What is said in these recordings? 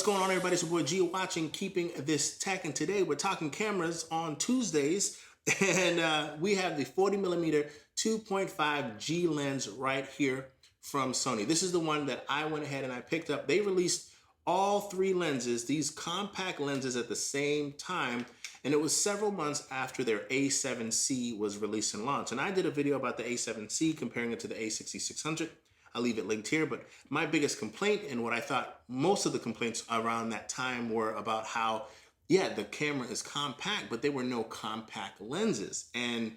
What's going on, everybody? It's your boy G watching Keeping This Tech, and today we're talking cameras on Tuesdays, and we have the 40mm 2.5 G lens right here from Sony. This is the one that I went ahead and I picked up. They released all three lenses, these compact lenses, at the same time, and it was several months after their A7C was released and launched. And I did a video about the A7C, comparing it to the A6600. I'll leave it linked here, but my biggest complaint, and what I thought most of the complaints around that time were about how, yeah, the camera is compact, but there were no compact lenses. And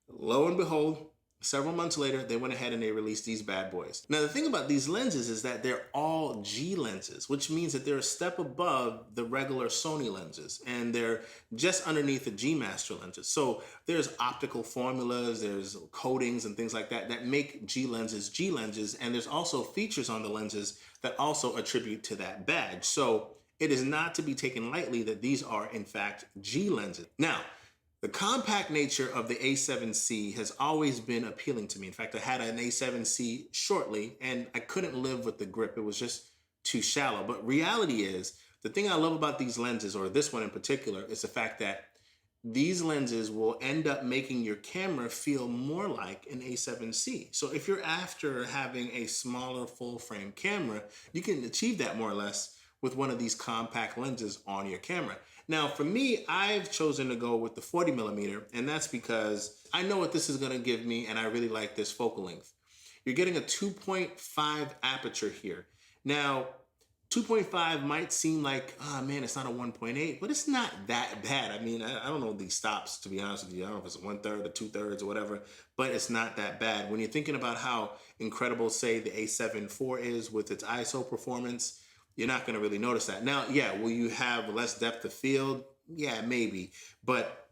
lo and behold, several months later, they went ahead and they released these bad boys. Now, the thing about these lenses is that they're all G lenses, which means that they're a step above the regular Sony lenses, and they're just underneath the G Master lenses. So there's optical formulas, there's coatings and things like that that make G lenses, and there's also features on the lenses that also attribute to that badge. So it is not to be taken lightly that these are, in fact, G lenses. Now, the compact nature of the A7C has always been appealing to me. In fact, I had an A7C shortly, and I couldn't live with the grip. It was just too shallow. But reality is, the thing I love about these lenses, or this one in particular, is the fact that these lenses will end up making your camera feel more like an A7C. So if you're after having a smaller full-frame camera, you can achieve that more or less with one of these compact lenses on your camera. Now, for me, I've chosen to go with the 40mm, and that's because I know what this is gonna give me, and I really like this focal length. You're getting a 2.5 aperture here. Now, 2.5 might seem like, oh man, it's not a 1.8, but it's not that bad. I mean, I don't know these stops, to be honest with you. I don't know if it's 1/3 or 2/3 or whatever, but it's not that bad. When you're thinking about how incredible, say, the A7 IV is with its ISO performance, you're not going to really notice that. Now, yeah, will you have less depth of field? Yeah, maybe. But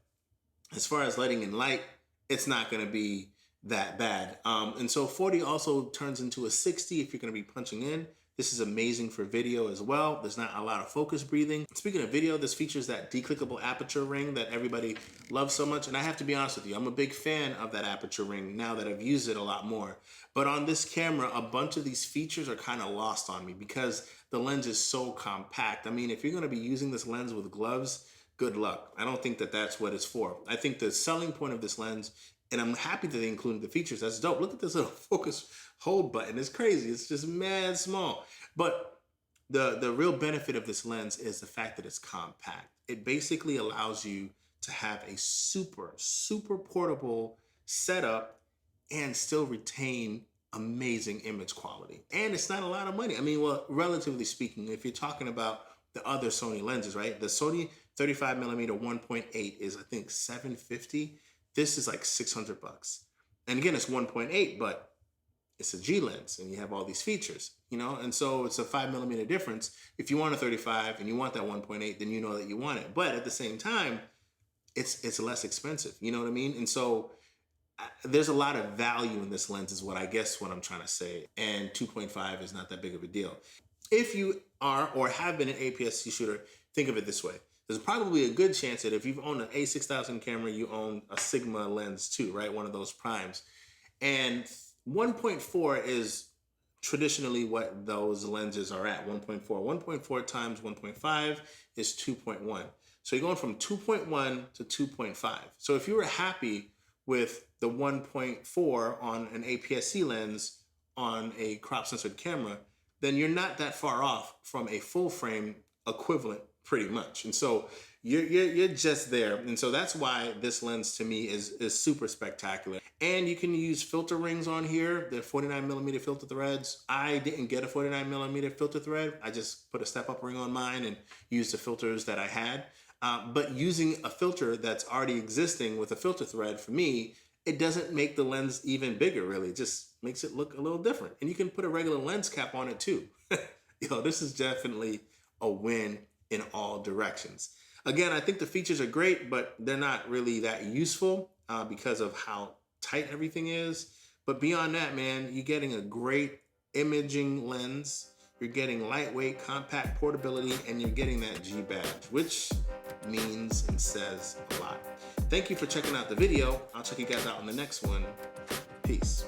as far as letting in light, it's not going to be that bad. And so 40 also turns into a 60 if you're going to be punching in. This is amazing for video as well. There's not a lot of focus breathing. Speaking of video, this features that declickable aperture ring that everybody loves so much. And I have to be honest with you, I'm a big fan of that aperture ring now that I've used it a lot more. But on this camera, a bunch of these features are kind of lost on me because the lens is so compact. I mean, if you're going to be using this lens with gloves, good luck. I don't think that that's what it's for. I think the selling point of this lens, and I'm happy that they included the features. That's dope. Look at this little focus hold button. It's crazy. It's just mad small. But the real benefit of this lens is the fact that it's compact. It basically allows you to have a super, super portable setup and still retain amazing image quality. And it's not a lot of money. I mean, well, relatively speaking, if you're talking about the other Sony lenses, right? The Sony 35mm 1.8 is, I think, $750. This is like $600. And again, it's 1.8, but it's a G lens and you have all these features, you know? And so it's a 5mm difference. If you want a 35 and you want that 1.8, then you know that you want it. But at the same time, it's less expensive, you know what I mean? And so there's a lot of value in this lens is what I guess what I'm trying to say. And 2.5 is not that big of a deal. If you are or have been an APS-C shooter, think of it this way. There's probably a good chance that if you've owned an A6000 camera, you own a Sigma lens too, right? One of those primes. And 1.4 is traditionally what those lenses are at, 1.4. 1.4 times 1.5 is 2.1. So you're going from 2.1 to 2.5. So if you were happy with the 1.4 on an APS-C lens on a crop censored camera, then you're not that far off from a full frame equivalent pretty much. And so you're just there. And so that's why this lens to me is super spectacular. And you can use filter rings on here. They're 49mm filter threads. I didn't get a 49mm filter thread. I just put a step up ring on mine and used the filters that I had. But using a filter that's already existing with a filter thread, for me, it doesn't make the lens even bigger, really. It just makes it look a little different. And you can put a regular lens cap on it too. This is definitely a win in all directions. Again, I think the features are great, but they're not really that useful because of how tight everything is. But beyond that, man, you're getting a great imaging lens. You're getting lightweight, compact portability, and you're getting that G badge, which means and says a lot. Thank you for checking out the video. I'll check you guys out on the next one. Peace.